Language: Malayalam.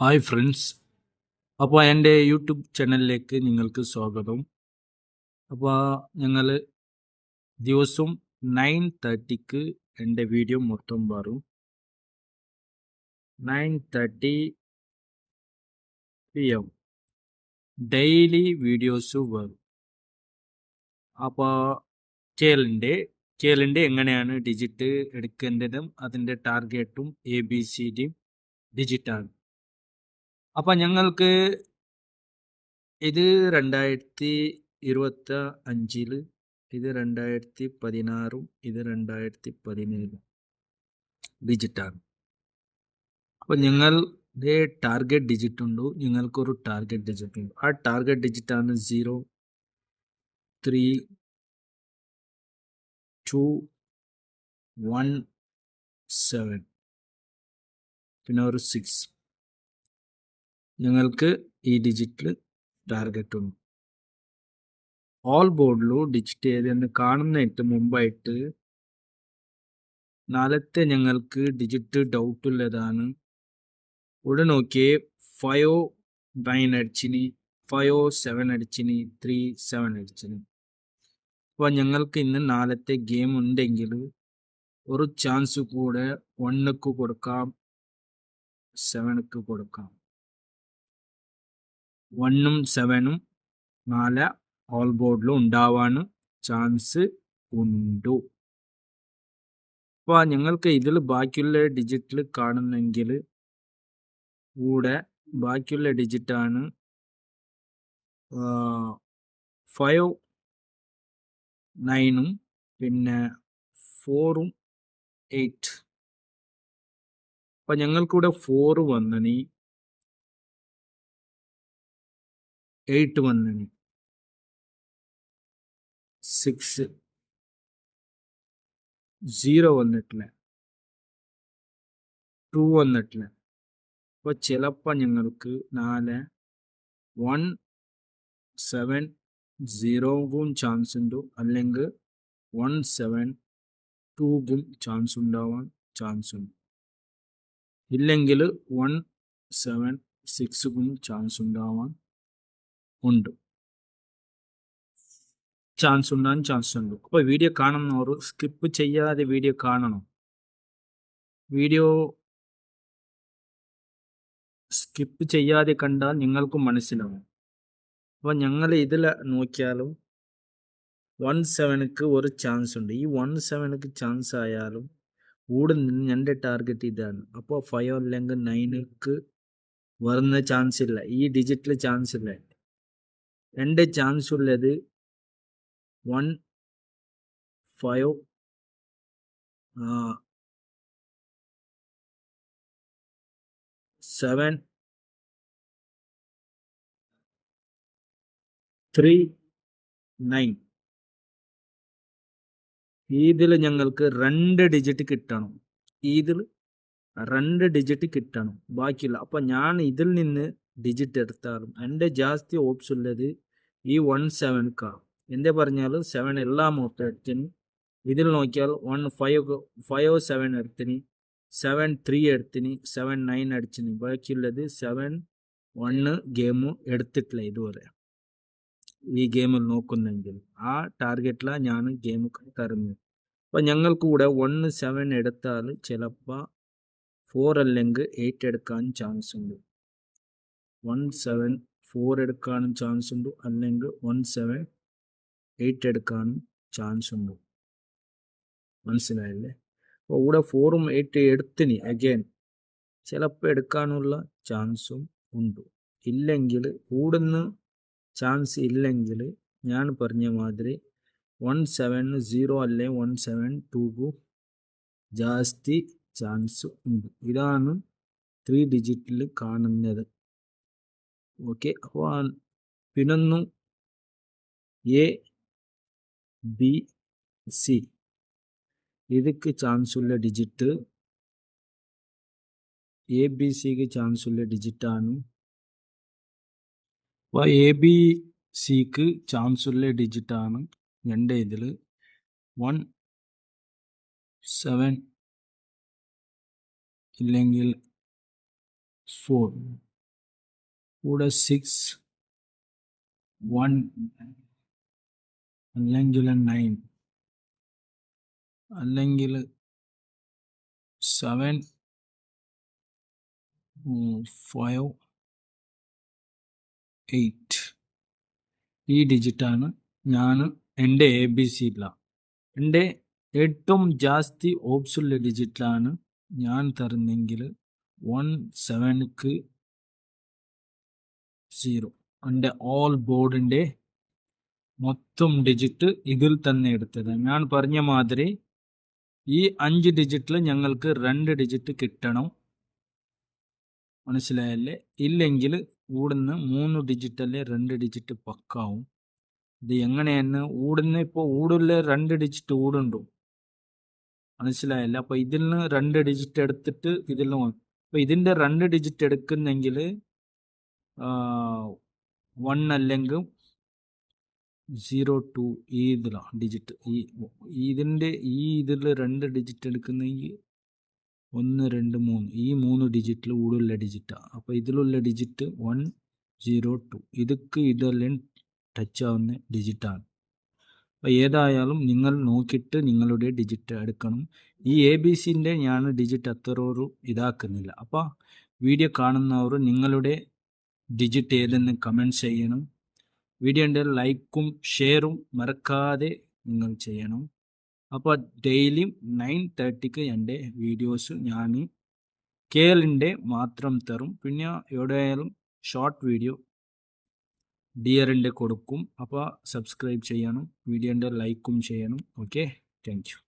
ഹായ് ഫ്രണ്ട്സ്, അപ്പോൾ എൻ്റെ യൂട്യൂബ് ചാനലിലേക്ക് നിങ്ങൾക്ക് സ്വാഗതം. അപ്പോൾ ഞങ്ങൾ ദിവസവും 9:30 എൻ്റെ വീഡിയോ മൊത്തം വരും. 9:30 PM ഡെയിലി വീഡിയോസ് വരും. അപ്പോൾ ചേലിൻ്റെ എങ്ങനെയാണ് ഡിജിറ്റ് എടുക്കേണ്ടതും അതിൻ്റെ ടാർഗറ്റും ABCD ഡിജിറ്റാണ്. അപ്പോൾ ഞങ്ങൾക്ക് ഇത് 2025, ഇത് 2016, ഇത് 2017 ഡിജിറ്റാണ്. അപ്പോൾ ഞങ്ങളുടെ ടാർഗറ്റ് ഡിജിറ്റ് ഉണ്ട്, ഞങ്ങൾക്കൊരു ടാർഗറ്റ് ഡിജിറ്റ് ഉണ്ട്. ആ ടാർഗറ്റ് ഡിജിറ്റാണ് 0, 3, 2, 1, 7, പിന്നെ ഒരു 6. ഞങ്ങൾക്ക് ഈ ഡിജിറ്റിൽ ടാർഗറ്റ് ഉണ്ട്. ഓൾ ബോർഡിലു ഡിജിറ്റ് ഏതെന്ന് കാണുന്നതിന് മുമ്പായിട്ട് നാളത്തെ ഞങ്ങൾക്ക് ഡിജിറ്റ് ഡൗട്ടുള്ളതാണ്. ഇവിടെ നോക്കിയേ 5-9 അടിച്ചിനി, 5-7 അടിച്ചിനി, 3-7 അടിച്ചിനി. അപ്പോൾ ഞങ്ങൾക്ക് ഇന്ന് നാളത്തെ ഗെയിം ഉണ്ടെങ്കിൽ ഒരു ചാൻസ് കൂടെ 1ക്ക് കൊടുക്കാം, 7ക്ക് കൊടുക്കാം. 1ഉം 7ഉം നാളെ ഓൾ ബോർഡിലും ഉണ്ടാവാൻ ചാൻസ് ഉണ്ട്. അപ്പോൾ ഞങ്ങൾക്ക് ഇതിൽ ബാക്കിയുള്ള ഡിജിറ്റിൽ കാണുന്നെങ്കിൽ കൂടെ ബാക്കിയുള്ള ഡിജിറ്റാണ് 5, 9ഉം പിന്നെ 4ഉം 8. അപ്പം ഞങ്ങൾക്കിവിടെ 4 വന്നനി, 8 വന്നനി, 6, 0 വന്നിട്ടില്ല, 2 വന്നിട്ടില്ല. അപ്പോൾ ചിലപ്പോൾ ഞങ്ങൾക്ക് 4, 1, 7, 0ക്കും ചാൻസ് ഉണ്ട്, അല്ലെങ്കിൽ 1, 7, 2ക്കും ചാൻസ് ഉണ്ടാവാൻ ചാൻസ് ഉണ്ട്. ഇല്ലെങ്കിൽ 1, 7, 6ക്കും ചാൻസ് ഉണ്ടാവാൻ ഉണ്ട്, ചാൻസ് ഉണ്ടാകാൻ ചാൻസ് ഉണ്ട്. അപ്പോൾ വീഡിയോ കാണുന്നവർ സ്കിപ്പ് ചെയ്യാതെ വീഡിയോ കാണണം. വീഡിയോ സ്കിപ്പ് ചെയ്യാതെ കണ്ടാൽ നിങ്ങൾക്ക് മനസ്സിലാവും. അപ്പോൾ ഞങ്ങൾ ഇതിൽ നോക്കിയാലും 1-7ക്ക് ഒരു ചാൻസ് ഉണ്ട്. ഈ 1-7ക്ക് ചാൻസ് ആയാലും കൂടെ നിന്ന് എൻ്റെ ടാർഗറ്റ് ഇതാണ്. അപ്പോൾ 5 അല്ലെങ്കിൽ 9ക്ക് വരുന്ന ചാൻസ് ഇല്ല, ഈ ഡിജിറ്റിൽ ചാൻസ് ഇല്ല. എൻ്റെ ചാൻസ് ഉള്ളത് 1, 5, 7, 3, 9. ഇതിൽ ഞങ്ങൾക്ക് 2 ഡിജിറ്റ് കിട്ടണം. ഇതിൽ 2 ഡിജിറ്റ് കിട്ടണം, ബാക്കിയില്ല. അപ്പം ഞാൻ ഇതിൽ നിന്ന് ഡിജിറ്റ് എടുത്താലും എൻ്റെ ജാസ്തി ഓപ്ഷൻ ഉള്ളത് ഈ 1-7ക്കാണ്. എന്താ പറഞ്ഞാൽ 7 എല്ലാം മൊത്തം എടുത്തിന്. ഇതിൽ നോക്കിയാൽ 5-7 എടുത്തിന്, 7-3 എടുത്തിന്, 7-9 അടിച്ചിന്. ബാക്കിയുള്ളത് 7-1 ഗെയിം എടുത്തിട്ടില്ല ഇതുവരെ. ഈ ഗെയിമിൽ നോക്കുന്നെങ്കിൽ ആ ടാർഗറ്റിലാണ് ഞാൻ ഗെയിം തരുന്നത്. അപ്പോൾ ഞങ്ങൾക്ക് കൂടെ 1-7 എടുത്താൽ ചിലപ്പോൾ 4 അല്ലെങ്കിൽ 8 എടുക്കാൻ ചാൻസ് ഉണ്ട്. 1-7, 4 എടുക്കാനും ചാൻസ് ഉണ്ട്, അല്ലെങ്കിൽ 1-7, 8 എടുക്കാനും ചാൻസ് ഉണ്ട്. മനസ്സിലായില്ലേ? അപ്പോൾ ഇവിടെ 4ഉം 8 എടുത്തിന് അഗൈൻ ചിലപ്പോൾ എടുക്കാനുള്ള ചാൻസും ഉണ്ട്. ഇല്ലെങ്കിൽ കൂടുന്ന ചാൻസ് ഇല്ലെങ്കിൽ ഞാൻ പറഞ്ഞ മാതിരി 1-7, 0 അല്ലെ 1-7, 2 ജാസ്തി ചാൻസ് ഉണ്ട്. ഇതാണ് 3 ഡിജിറ്റിൽ കാണുന്നത്. ഓക്കെ, അപ്പോൾ പിന്നൊന്നു ABC ಇದಕ್ಕೆ ಚಾನ್ಸ್ ಉಳ್ಳ ಡಿಜಿಟ್, ABCಗೆ ಚಾನ್ಸ್ ಉಳ್ಳ ಡಿಜಿಟ್ ആണ്. അപ്പോൾ ABCക്ക് ചാൻസ് ഉള്ള ഡിജിറ്റ് ആണ് എൻ്റെ ഇതിൽ 1, 7 ഇല്ലെങ്കിൽ 4. ഇവിടെ 6 1 അല്ലെങ്കിൽ 9 അല്ലെങ്കിൽ 7 5 8 ഈ ഡിജിറ്റാണ് ഞാൻ എൻ്റെ ABCയില്ല. എൻ്റെ ഏറ്റവും ജാസ്തി ഓപ്സുള്ള ഡിജിറ്റാണ് ഞാൻ തരുന്നെങ്കിൽ 1 7ക്ക് 0. എൻ്റെ ഓൾ ബോർഡിൻ്റെ മൊത്തം ഡിജിറ്റ് ഇതിൽ തന്നെ എടുത്തത്. ഞാൻ പറഞ്ഞ മാതിരി ഈ 5 ഡിജിറ്റിൽ ഞങ്ങൾക്ക് 2 ഡിജിറ്റ് കിട്ടണം. മനസ്സിലായല്ലേ? ഇല്ലെങ്കിൽ ഊടുന്ന് 3 ഡിജിറ്റല്ലേ 2 ഡിജിറ്റ് പക്കാവും. ഇത് എങ്ങനെയെന്ന് ഊടുന്ന് ഇപ്പോൾ ഊടില് 2 ഡിജിറ്റ് ഊടുണ്ടോ? മനസ്സിലായല്ല? അപ്പോൾ ഇതിൽ നിന്ന് 2 ഡിജിറ്റ് എടുത്തിട്ട് ഇതിൽ അപ്പോൾ ഇതിൻ്റെ 2 ഡിജിറ്റ് എടുക്കുന്നെങ്കിൽ 1 അല്ലെങ്കിൽ 0 2 ഈ ഇതിലാണ് ഡിജിറ്റ്. ഇതിൻ്റെ ഇതിൽ 2 ഡിജിറ്റ് എടുക്കുന്നെങ്കിൽ 1 2 3 ഈ 3 ഡിജിറ്റിൽ ഊടുള്ള ഡിജിറ്റാണ്. അപ്പോൾ ഇതിലുള്ള ഡിജിറ്റ് 1 0 2 ഇതെല്ലാം ടച്ച് ആവുന്ന ഡിജിറ്റാണ്. അപ്പോൾ ഏതായാലും നിങ്ങൾ നോക്കിയിട്ട് നിങ്ങളുടെ ഡിജിറ്റ് എടുക്കണം. ഈ ABCൻ്റെ ഞാൻ ഡിജിറ്റ് അത്രയൊരു ഇതാക്കുന്നില്ല. അപ്പോൾ വീഡിയോ കാണുന്നവർ നിങ്ങളുടെ ഡിജിറ്റ് ഏതെന്ന് കമൻറ്റ് ചെയ്യണം. വീഡിയോൻ്റെ ലൈക്കും ഷെയറും മറക്കാതെ നിങ്ങൾ ചെയ്യണം. അപ്പോൾ ഡെയിലിയും 9:30ക്ക് എൻ്റെ വീഡിയോസ് ഞാൻ കേലിൻ്റെ മാത്രം തരും. പിന്നെ എവിടെയായാലും ഷോർട്ട് വീഡിയോ ഡിയറിൻ്റെ കൊടുക്കും. അപ്പോൾ സബ്സ്ക്രൈബ് ചെയ്യണം, വീഡിയോൻ്റെ ലൈക്കും ചെയ്യണം. Okay, thank you.